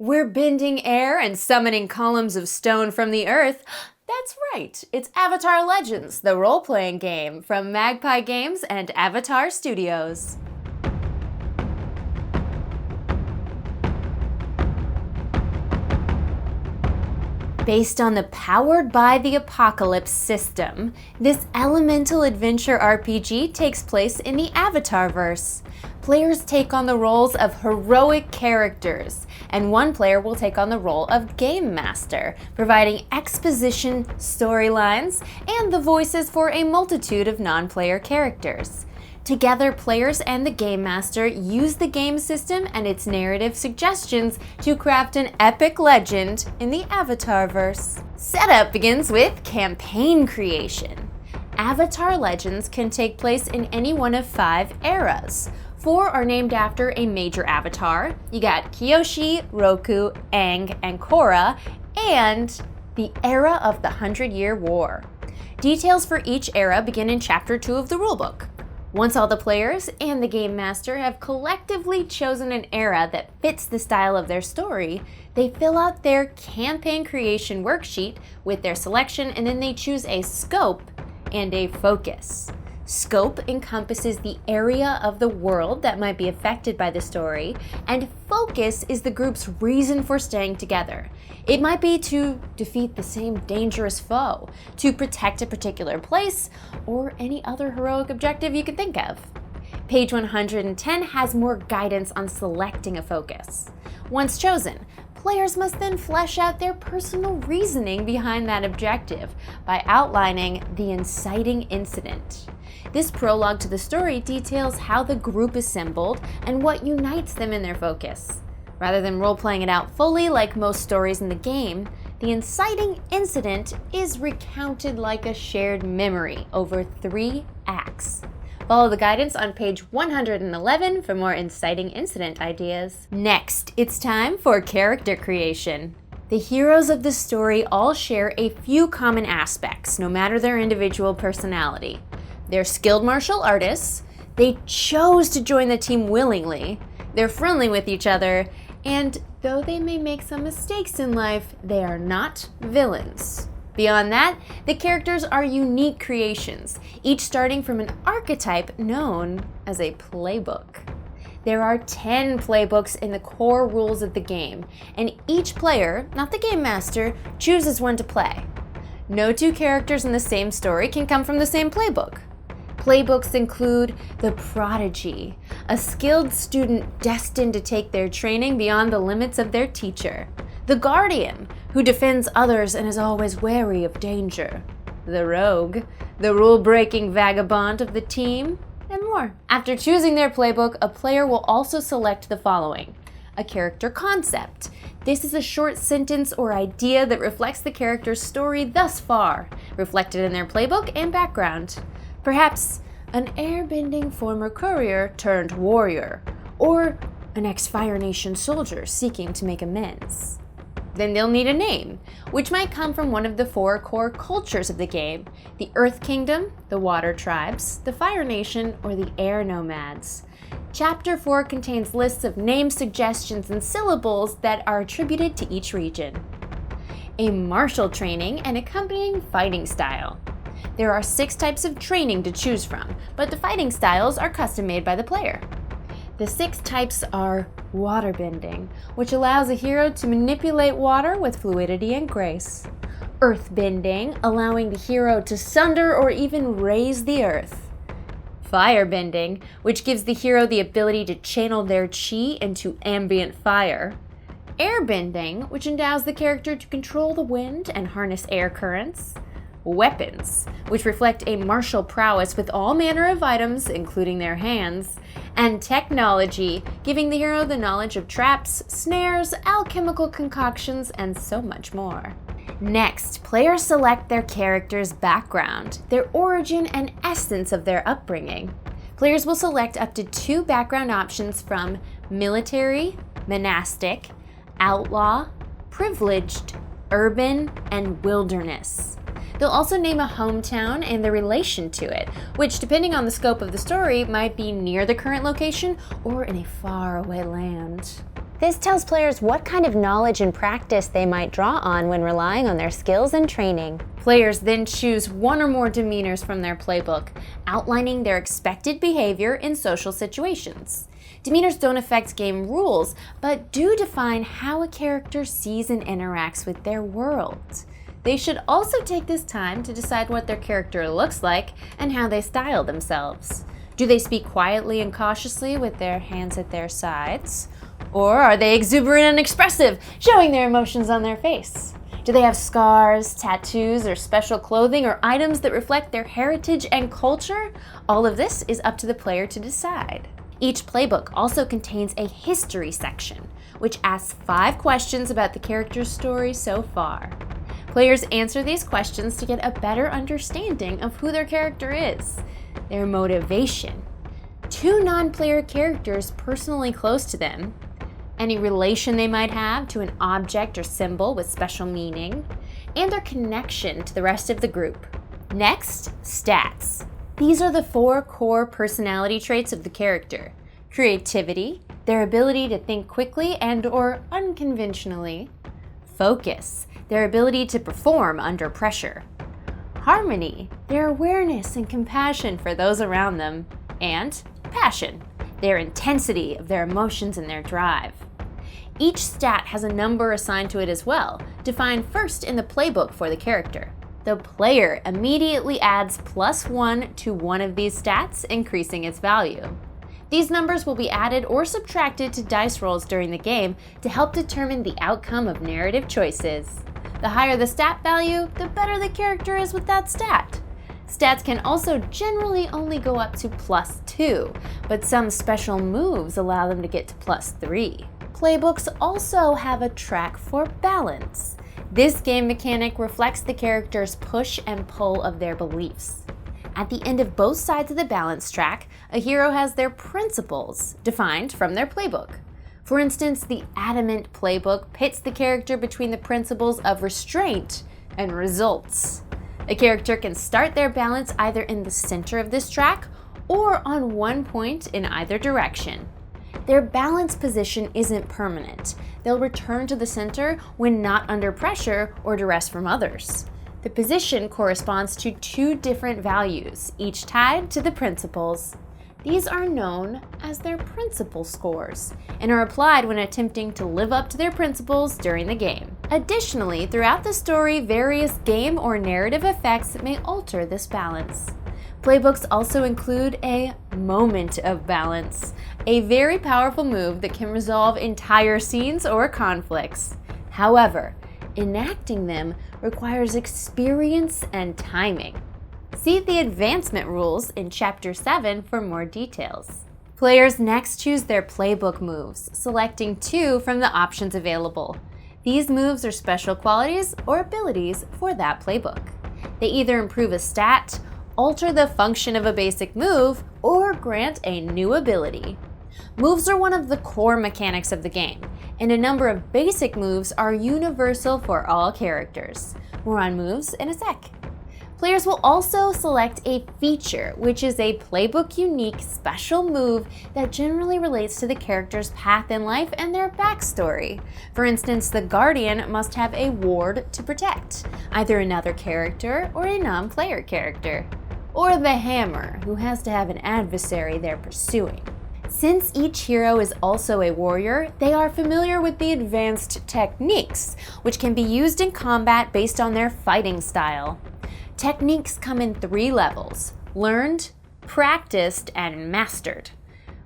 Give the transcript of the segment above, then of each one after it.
We're bending air and summoning columns of stone from the earth. That's right, it's Avatar Legends, the role-playing game from Magpie Games and Avatar Studios. Based on the Powered by the Apocalypse system, this elemental adventure RPG takes place in the Avatarverse. Players take on the roles of heroic characters, and one player will take on the role of Game Master, providing exposition, storylines, and the voices for a multitude of non-player characters. Together, players and the Game Master use the game system and its narrative suggestions to craft an epic legend in the Avatarverse. Setup begins with campaign creation. Avatar Legends can take place in any one of 5 eras. 4 are named after a major avatar. You got Kyoshi, Roku, Aang, and Korra, and the era of the 100-Year War. Details for each era begin in Chapter 2 of the rulebook. Once all the players and the Game Master have collectively chosen an era that fits the style of their story, they fill out their campaign creation worksheet with their selection, and then they choose a scope and a focus. Scope encompasses the area of the world that might be affected by the story, and focus is the group's reason for staying together. It might be to defeat the same dangerous foe, to protect a particular place, or any other heroic objective you can think of. Page 110 has more guidance on selecting a focus. Once chosen, players must then flesh out their personal reasoning behind that objective by outlining the inciting incident. This prologue to the story details how the group assembled and what unites them in their focus. Rather than role-playing it out fully like most stories in the game, the inciting incident is recounted like a shared memory over 3 acts. Follow the guidance on page 111 for more inciting incident ideas. Next, it's time for character creation. The heroes of the story all share a few common aspects, no matter their individual personality. They're skilled martial artists, they chose to join the team willingly, they're friendly with each other, and though they may make some mistakes in life, they are not villains. Beyond that, the characters are unique creations, each starting from an archetype known as a playbook. There are 10 playbooks in the core rules of the game, and each player, not the game master, chooses one to play. No 2 characters in the same story can come from the same playbook. Playbooks include the Prodigy, a skilled student destined to take their training beyond the limits of their teacher. The Guardian, who defends others and is always wary of danger. The Rogue, the rule-breaking vagabond of the team, and more. After choosing their playbook, a player will also select the following: a character concept. This is a short sentence or idea that reflects the character's story thus far, reflected in their playbook and background. Perhaps an airbending former courier turned warrior, or an ex-Fire Nation soldier seeking to make amends. Then they'll need a name, which might come from one of the 4 core cultures of the game: the Earth Kingdom, the Water Tribes, the Fire Nation, or the Air Nomads. Chapter 4 contains lists of name suggestions and syllables that are attributed to each region. A martial training and accompanying fighting style. There are 6 types of training to choose from, but the fighting styles are custom made by the player. The 6 types are waterbending, which allows a hero to manipulate water with fluidity and grace. Earthbending, allowing the hero to sunder or even raise the earth. Firebending, which gives the hero the ability to channel their chi into ambient fire. Airbending, which endows the character to control the wind and harness air currents. Weapons, which reflect a martial prowess with all manner of items, including their hands. And technology, giving the hero the knowledge of traps, snares, alchemical concoctions, and so much more. Next, players select their character's background, their origin and essence of their upbringing. Players will select up to 2 background options from military, monastic, outlaw, privileged, urban, and wilderness. They'll also name a hometown and the relation to it, which, depending on the scope of the story, might be near the current location or in a faraway land. This tells players what kind of knowledge and practice they might draw on when relying on their skills and training. Players then choose one or more demeanors from their playbook, outlining their expected behavior in social situations. Demeanors don't affect game rules, but do define how a character sees and interacts with their world. They should also take this time to decide what their character looks like and how they style themselves. Do they speak quietly and cautiously with their hands at their sides? Or are they exuberant and expressive, showing their emotions on their face? Do they have scars, tattoos, or special clothing or items that reflect their heritage and culture? All of this is up to the player to decide. Each playbook also contains a history section, which asks 5 questions about the character's story so far. Players answer these questions to get a better understanding of who their character is, their motivation, 2 non-player characters personally close to them, any relation they might have to an object or symbol with special meaning, and their connection to the rest of the group. Next, stats. These are the 4 core personality traits of the character: creativity, their ability to think quickly and/or unconventionally; focus, their ability to perform under pressure; harmony, their awareness and compassion for those around them; and passion, their intensity of their emotions and their drive. Each stat has a number assigned to it as well, defined first in the playbook for the character. The player immediately adds +1 to one of these stats, increasing its value. These numbers will be added or subtracted to dice rolls during the game to help determine the outcome of narrative choices. The higher the stat value, the better the character is with that stat. Stats can also generally only go up to +2, but some special moves allow them to get to +3. Playbooks also have a track for balance. This game mechanic reflects the character's push and pull of their beliefs. At the end of both sides of the balance track, a hero has their principles, defined from their playbook. For instance, the Adamant playbook pits the character between the principles of restraint and results. A character can start their balance either in the center of this track or on one point in either direction. Their balance position isn't permanent. They'll return to the center when not under pressure or duress from others. The position corresponds to 2 different values, each tied to the principles. These are known as their principle scores and are applied when attempting to live up to their principles during the game. Additionally, throughout the story, various game or narrative effects may alter this balance. Playbooks also include a moment of balance, a very powerful move that can resolve entire scenes or conflicts. However, enacting them requires experience and timing. See the advancement rules in Chapter 7 for more details. Players next choose their playbook moves, selecting 2 from the options available. These moves are special qualities or abilities for that playbook. They either improve a stat, alter the function of a basic move, or grant a new ability. Moves are one of the core mechanics of the game, and a number of basic moves are universal for all characters. More on moves in a sec. Players will also select a feature, which is a playbook-unique special move that generally relates to the character's path in life and their backstory. For instance, the Guardian must have a ward to protect, either another character or a non-player character. Or the Hammer, who has to have an adversary they're pursuing. Since each hero is also a warrior, they are familiar with the advanced techniques, which can be used in combat based on their fighting style. Techniques come in 3 levels: learned, practiced, and mastered.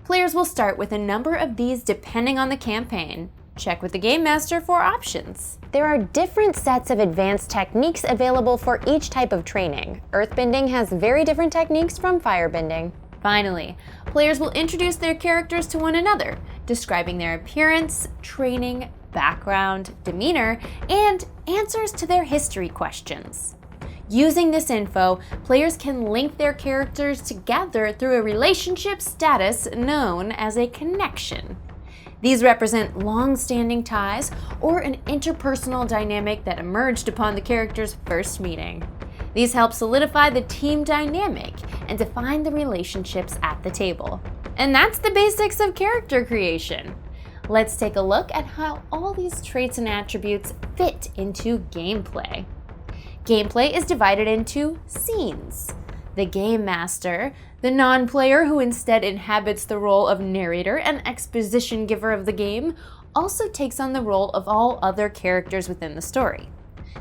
Players will start with a number of these depending on the campaign. Check with the Game Master for options. There are different sets of advanced techniques available for each type of training. Earthbending has very different techniques from firebending. Finally, players will introduce their characters to one another, describing their appearance, training, background, demeanor, and answers to their history questions. Using this info, players can link their characters together through a relationship status known as a connection. These represent long-standing ties or an interpersonal dynamic that emerged upon the character's first meeting. These help solidify the team dynamic and define the relationships at the table. And that's the basics of character creation. Let's take a look at how all these traits and attributes fit into gameplay. Gameplay is divided into scenes. The game master, the non-player who instead inhabits the role of narrator and exposition giver of the game, also takes on the role of all other characters within the story.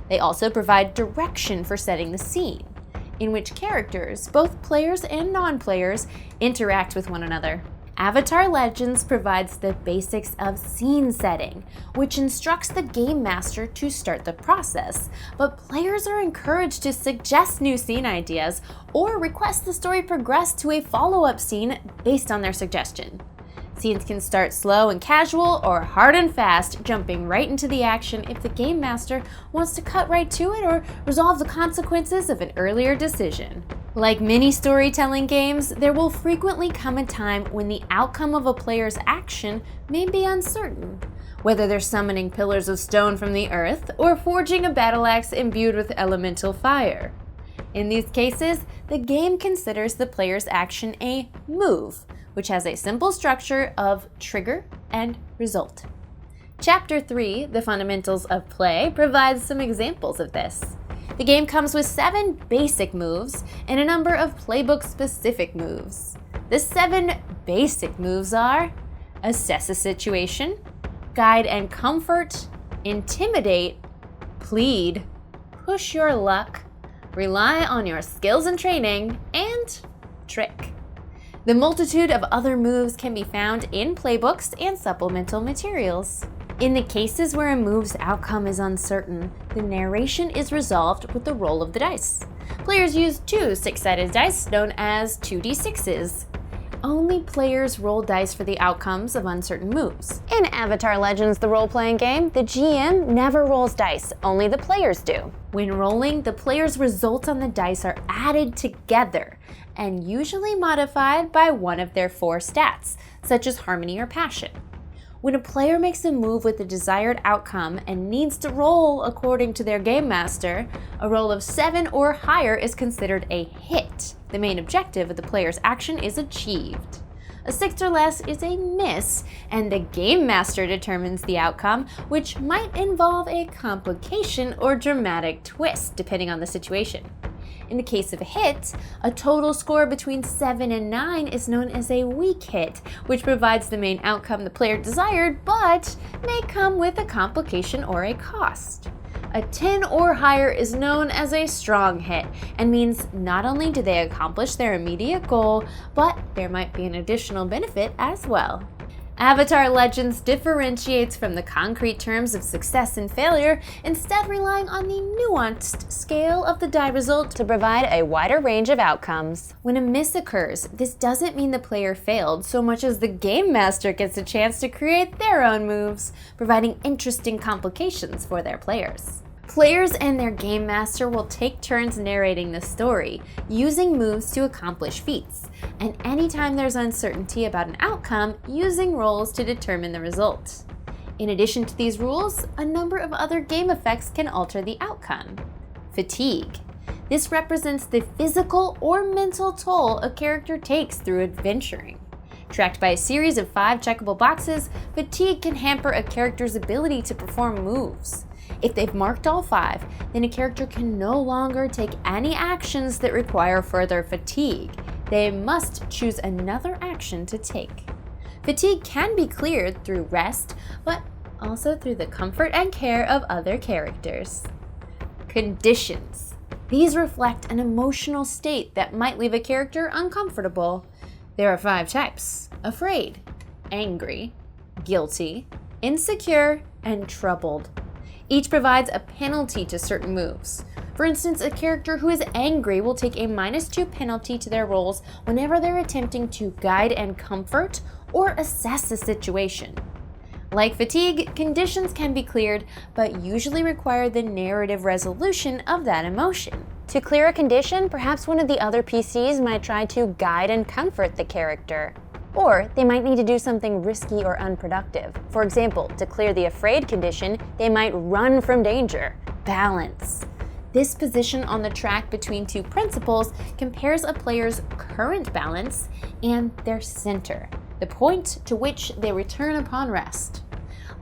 They also provide direction for setting the scene, in which characters, both players and non-players, interact with one another. Avatar Legends provides the basics of scene setting, which instructs the game master to start the process, but players are encouraged to suggest new scene ideas or request the story progress to a follow-up scene based on their suggestion. Scenes can start slow and casual or hard and fast, jumping right into the action if the game master wants to cut right to it or resolve the consequences of an earlier decision. Like many storytelling games, there will frequently come a time when the outcome of a player's action may be uncertain, whether they're summoning pillars of stone from the earth or forging a battle axe imbued with elemental fire. In these cases, the game considers the player's action a move, which has a simple structure of trigger and result. Chapter 3, The Fundamentals of Play, provides some examples of this. The game comes with 7 basic moves and a number of playbook-specific moves. The 7 basic moves are Assess a Situation, Guide and Comfort, Intimidate, Plead, Push Your Luck, Rely on Your Skills and Training, and Trick. The multitude of other moves can be found in playbooks and supplemental materials. In the cases where a move's outcome is uncertain, the narration is resolved with the roll of the dice. Players use 2 6-sided dice known as 2d6s. Only players roll dice for the outcomes of uncertain moves. In Avatar Legends, the role-playing game, the GM never rolls dice, only the players do. When rolling, the player's results on the dice are added together and usually modified by one of their 4 stats, such as harmony or passion. When a player makes a move with the desired outcome and needs to roll according to their game master, a roll of 7 or higher is considered a hit. The main objective of the player's action is achieved. A 6 or less is a miss, and the game master determines the outcome, which might involve a complication or dramatic twist, depending on the situation. In the case of a hit, a total score between 7 and 9 is known as a weak hit, which provides the main outcome the player desired, but may come with a complication or a cost. A 10 or higher is known as a strong hit, and means not only do they accomplish their immediate goal, but there might be an additional benefit as well. Avatar Legends differentiates from the concrete terms of success and failure, instead relying on the nuanced scale of the die result to provide a wider range of outcomes. When a miss occurs, this doesn't mean the player failed so much as the game master gets a chance to create their own moves, providing interesting complications for their players. Players and their game master will take turns narrating the story, using moves to accomplish feats, and anytime there's uncertainty about an outcome, using rolls to determine the result. In addition to these rules, a number of other game effects can alter the outcome. Fatigue. This represents the physical or mental toll a character takes through adventuring. Tracked by a series of 5 checkable boxes, fatigue can hamper a character's ability to perform moves. If they've marked all 5, then a character can no longer take any actions that require further fatigue. They must choose another action to take. Fatigue can be cleared through rest, but also through the comfort and care of other characters. Conditions. These reflect an emotional state that might leave a character uncomfortable. There are 5 types: afraid, angry, guilty, insecure, and troubled. Each provides a penalty to certain moves. For instance, a character who is angry will take a -2 penalty to their rolls whenever they're attempting to guide and comfort or assess a situation. Like fatigue, conditions can be cleared, but usually require the narrative resolution of that emotion. To clear a condition, perhaps one of the other PCs might try to guide and comfort the character. Or they might need to do something risky or unproductive. For example, to clear the afraid condition, they might run from danger. Balance. This position on the track between 2 principles compares a player's current balance and their center. the point to which they return upon rest.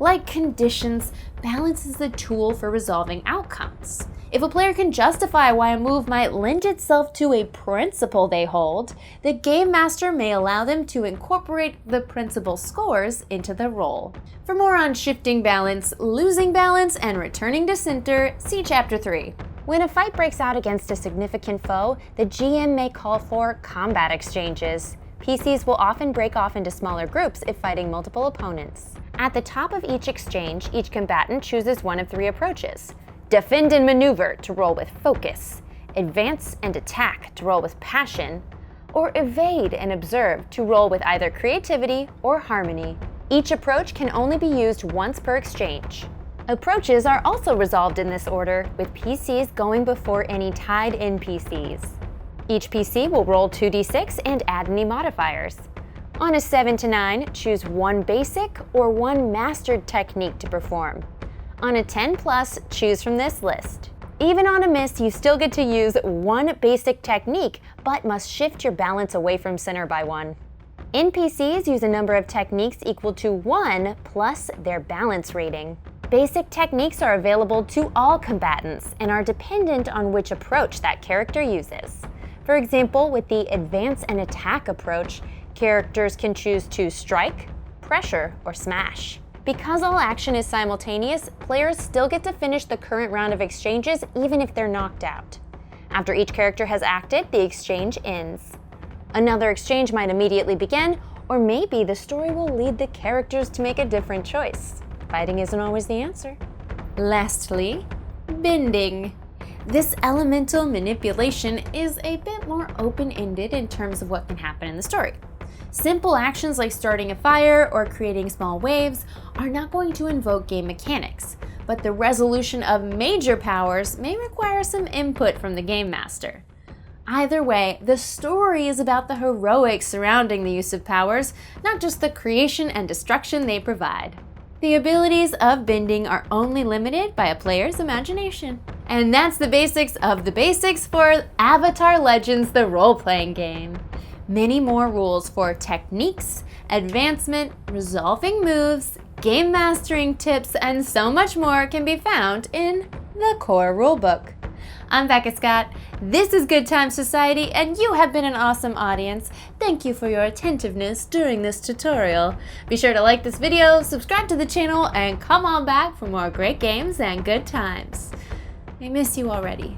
Like conditions, balance is a tool for resolving outcomes. If a player can justify why a move might lend itself to a principle they hold, the Game Master may allow them to incorporate the principle scores into the roll. For more on shifting balance, losing balance, and returning to center, see Chapter 3. When a fight breaks out against a significant foe, the GM may call for combat exchanges. PCs will often break off into smaller groups if fighting multiple opponents. At the top of each exchange, each combatant chooses one of 3 approaches. Defend and maneuver to roll with focus, advance and attack to roll with passion, or evade and observe to roll with either creativity or harmony. Each approach can only be used once per exchange. Approaches are also resolved in this order, with PCs going before any tied NPCs. Each PC will roll 2d6 and add any modifiers. On a 7 to 9, choose one basic or one mastered technique to perform. On a 10+, choose from this list. Even on a miss, you still get to use one basic technique, but must shift your balance away from center by 1. NPCs use a number of techniques equal to 1 plus their balance rating. Basic techniques are available to all combatants and are dependent on which approach that character uses. For example, with the advance and attack approach, characters can choose to strike, pressure, or smash. Because all action is simultaneous, players still get to finish the current round of exchanges even if they're knocked out. After each character has acted, the exchange ends. Another exchange might immediately begin, or maybe the story will lead the characters to make a different choice. Fighting isn't always the answer. Lastly, bending. This elemental manipulation is a bit more open-ended in terms of what can happen in the story. Simple actions like starting a fire or creating small waves are not going to invoke game mechanics, but the resolution of major powers may require some input from the Game Master. Either way, the story is about the heroics surrounding the use of powers, not just the creation and destruction they provide. The abilities of bending are only limited by a player's imagination. And that's the basics of the basics for Avatar Legends, the role-playing game. Many more rules for techniques, advancement, resolving moves, game mastering tips, and so much more can be found in the core rulebook. I'm Becca Scott, this is Good Times Society, and you have been an awesome audience. Thank you for your attentiveness during this tutorial. Be sure to like this video, subscribe to the channel, and come on back for more great games and good times. I miss you already.